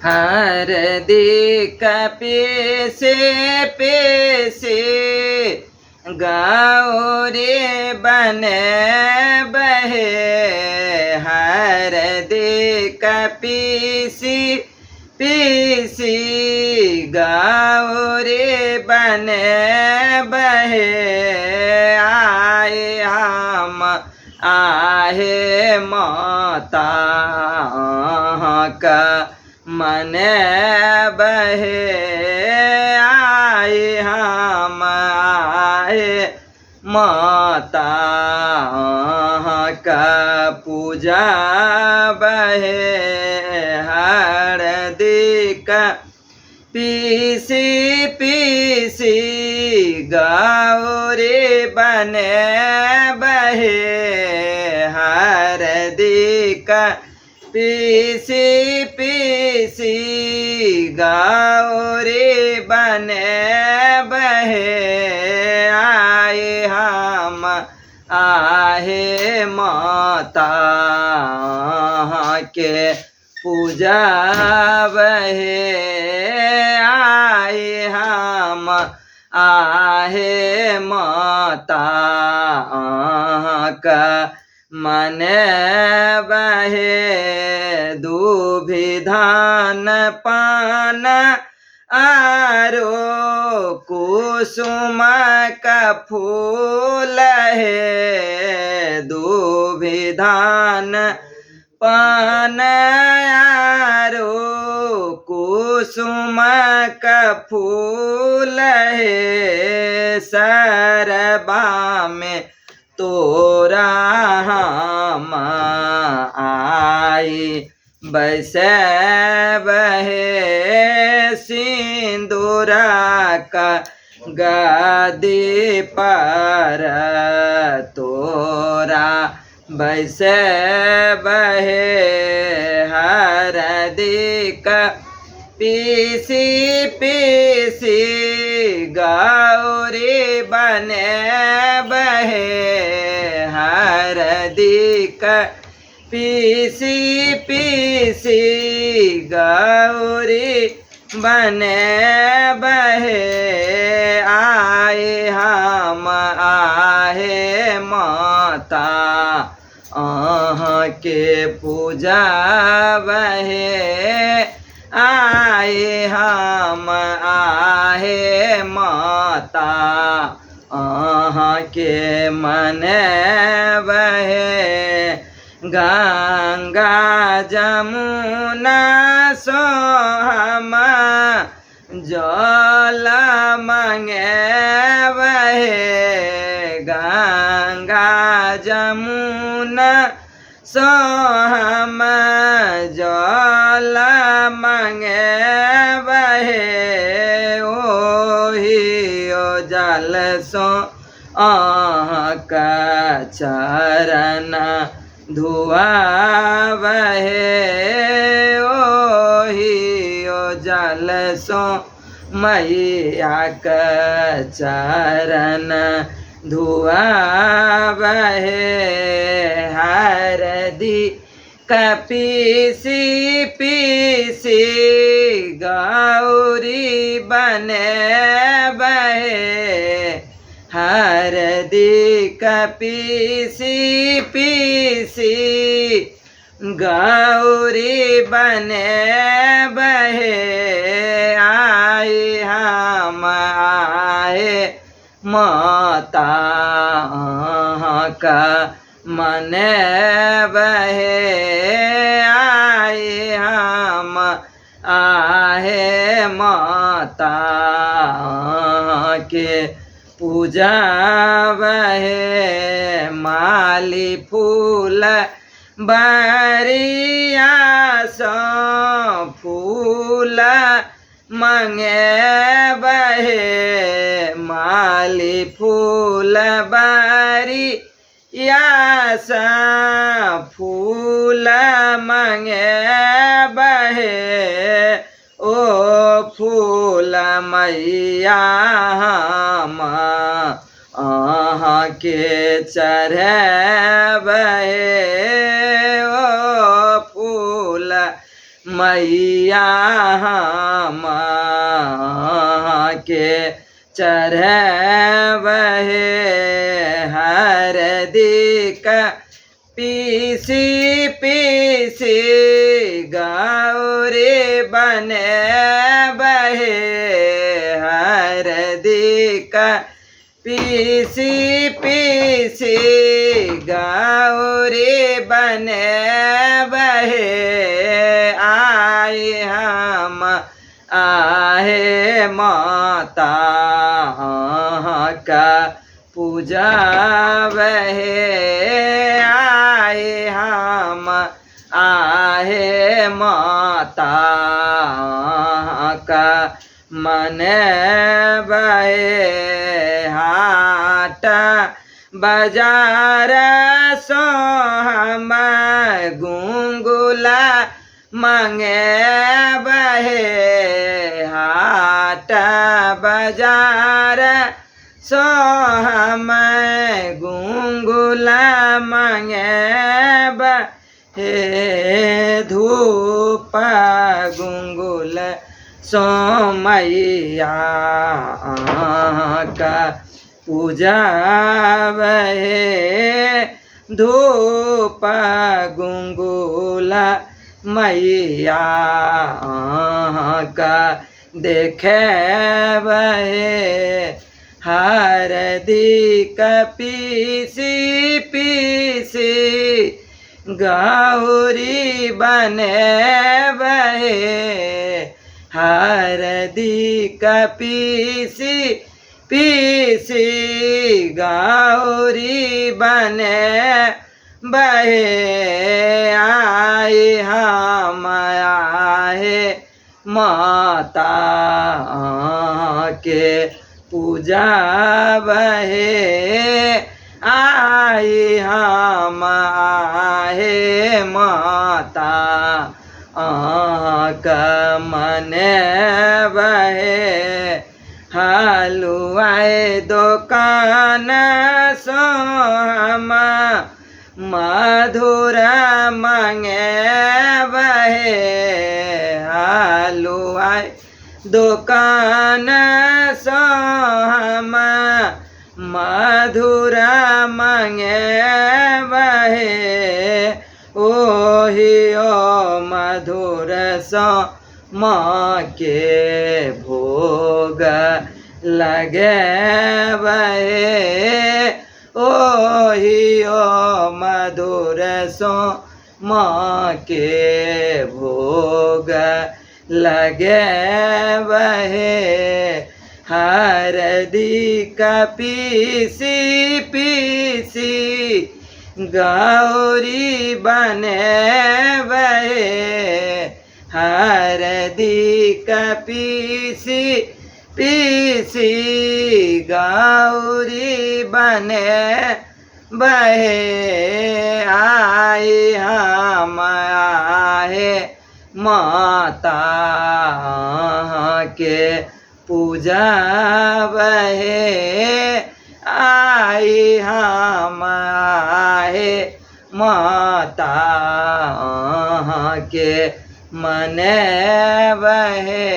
हरदी कपीसे पीसे गाओ रे बने बहे। हरदी कपीसी पीसी गाओ रे बने बहे। आए हम आहे माता का मन बहे। आए हम आए माता का पूजा बहे। हरदी का पीसी पीसी गाओ रे बने बहे। हरदी का पीसी पीसी गाओ रे बने बहे। आए हम आहे माता के पूजा बहे। आए हम आहे माता का मन बहे। दूभि धान पान आरो कुसुम का फूल है। दूभि धान पान आरो कुसुम का फूल है। सरबा में तोरा हम आई बैसे बहे। सिंदूरा का गादी पर तोरा बैसे बहे। हरदी का पीसी पीसी गाओ रे बने बहे। हरदी का पीसी पीसी गाओ रे बने बहे। आए हम आहे माता के पूजा बहे। आए हम आहे माता के मन बहे। गंगा जमुना सो हम जल मांगे बहे। गंगा जमुना सो हम जल मांगे बहे। ओही ओ जल सो का चरण धुआ बहे। ओही ओ जल सो मैया का चरण धुआ बहे। हरदी का पीसी पीसी गौरी बने बहे। हरदी का पीसी पीसी गौरी बने बहे। आए हम आए माता का मन बहे। आए हम आहे माता के पूजा बहे। माली फूल बरिया सो फूल मंगे बहे। माली फूल बरिया सा फूल मंगे बहे। ओ फूल मैया हम के चढ़े बहे। ओ फूल मैया हम के चढ़े बहे हरदी का पीसी पीसी गौरी बने बहे हरदी का पीसी पीसी गौरी बने बहे आए हम आहे माता का पूजा बहे आए हम आहे माता का मन बहे हाट बाजार सो हम गुंगुला मांगे बहे हाट बाजार सो हम गुंगुला मांगे बहे धूप गुंगुल सो मैया का पूजा बहे धूप गुंगुला मैया का देखे बहे हरदी का पीसी पीसी गौरी बने बहे हरदी का पीसी पीसी गौरी बने बहे आए हम आहे माता के पूजा बहे आए हम आहे माता का मन बहे हलवाए दुकान सो हम मधुर मांगे बहे हलवाए दुकान सो हम मधुर मांगे बहे ओही ओ मधुर सो माँ के भोग लगे बहे ओही ओ मधुर सो माँ के भोग लगे बहे हरदी का पीसी पीसी गौरी बने बहे हरदी का पीसी पीसी गौरी बने बहे आए हम आहे माता के पूजा बहे आए हम आहे माता के मन बहे